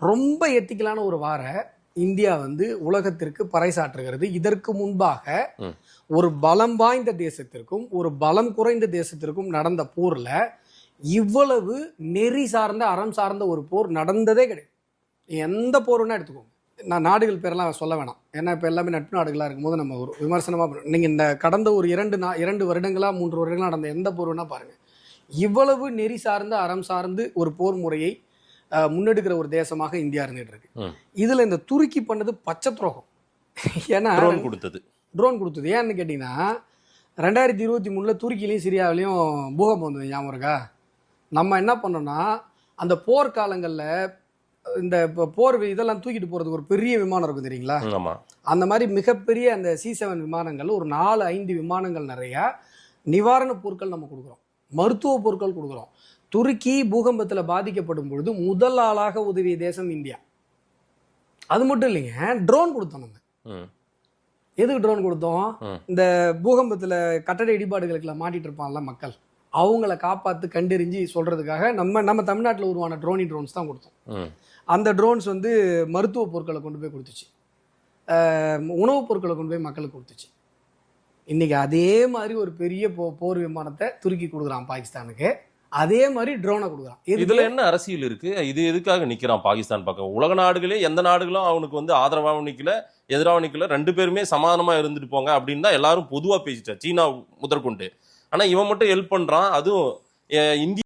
ரொம்ப எத்திக்கலான ஒரு வார இந்தியா வந்து உலகத்திற்கு பறைசாற்றுகிறது. இதற்கு முன்பாக ஒரு பலம் வாய்ந்த தேசத்திற்கும் ஒரு பலம் குறைந்த தேசத்திற்கும் நடந்த போர்ல இவ்வளவு நெறி சார்ந்த அறம் சார்ந்த ஒரு போர் நடந்ததே கிடையாது. எந்த போர்னா எடுத்துக்கோங்க. நான் நாடுகள் பேரெல்லாம் சொல்ல வேணாம், ஏன்னா இப்போ எல்லாமே நட்பு நாடுகளாக இருக்கும்போது நம்ம ஒரு விமர்சனமாக நீங்கள் இந்த கடந்த ஒரு 2 வருடங்களா 3 வருடங்களா நடந்த எந்த போர்னா பாருங்க. இவ்வளவு நெறி சார்ந்த அறம் சார்ந்து ஒரு போர் முறையை முன்னெடுக்கிற ஒரு தேசமாக இந்தியா இருந்துட்டு இருக்கு. இதுல இந்த துருக்கி பண்ணது பச்சை துரோகம். ஏன்னா ட்ரோன் கொடுத்தது ஏன்னு கேட்டீங்கன்னா 2023 துருக்கிலையும் சிரியாவிலையும் பூகம்பம் வந்தது ஞாபகம் இருக்கா? நம்ம என்ன பண்ணோம்னா அந்த போர்க்காலங்களில் இந்த போர் இதெல்லாம் தூக்கிட்டு போறதுக்கு ஒரு பெரிய விமானம் இருக்கும் தெரியுங்களா? அந்த மாதிரி மிகப்பெரிய அந்த C7 விமானங்கள் ஒரு 4-5 விமானங்கள் நிறைய நிவாரண பொருட்கள் நம்ம கொடுக்குறோம், மருத்துவ பொருட்கள் கொடுக்குறோம். துருக்கி பூகம்பத்தில் பாதிக்கப்படும் பொழுது முதல் ஆளாக உதவிய தேசம் இந்தியா. அது மட்டும் இல்லைங்க, ட்ரோன் கொடுத்தோம். நம்ம எதுக்கு ட்ரோன் கொடுத்தோம்? இந்த பூகம்பத்தில் கட்டட இடிபாடுகளுக்குள்ள மாட்டிட்டு இருப்பான்ல மக்கள், அவங்கள காப்பாற்று கண்டறிஞ்சு சொல்றதுக்காக நம்ம தமிழ்நாட்டில் உருவான ட்ரோன்ஸ் தான் கொடுத்தோம். அந்த ட்ரோன்ஸ் வந்து மருத்துவ பொருட்களை கொண்டு போய் கொடுத்துச்சு, உணவுப் பொருட்களை கொண்டு போய் மக்களுக்கு கொடுத்துச்சு. இன்னைக்கு அதே மாதிரி ஒரு பெரிய போர் விமானத்தை துருக்கி கொடுக்குறான் பாகிஸ்தானுக்கு, அதே மாதிரி ட்ரோனை கொடுக்குறான். இதுல என்ன அரசியல் இருக்கு? இது எதுக்காக நிக்கிறான் பாகிஸ்தான் பக்கம்? உலக நாடுகளே எந்த நாடுகளும் அவனுக்கு வந்து ஆதரவாகவும் நிக்கல, எதிராகவும் நிக்கல, 2 பேருமே சமாதானமா இருந்துட்டு போங்க அப்படின்னு தான் எல்லாரும் பொதுவா பேசிட்டா, சீனா முதற்கொண்டு. ஆனா இவன் மட்டும் ஹெல்ப் பண்றான். அதுவும் இந்திய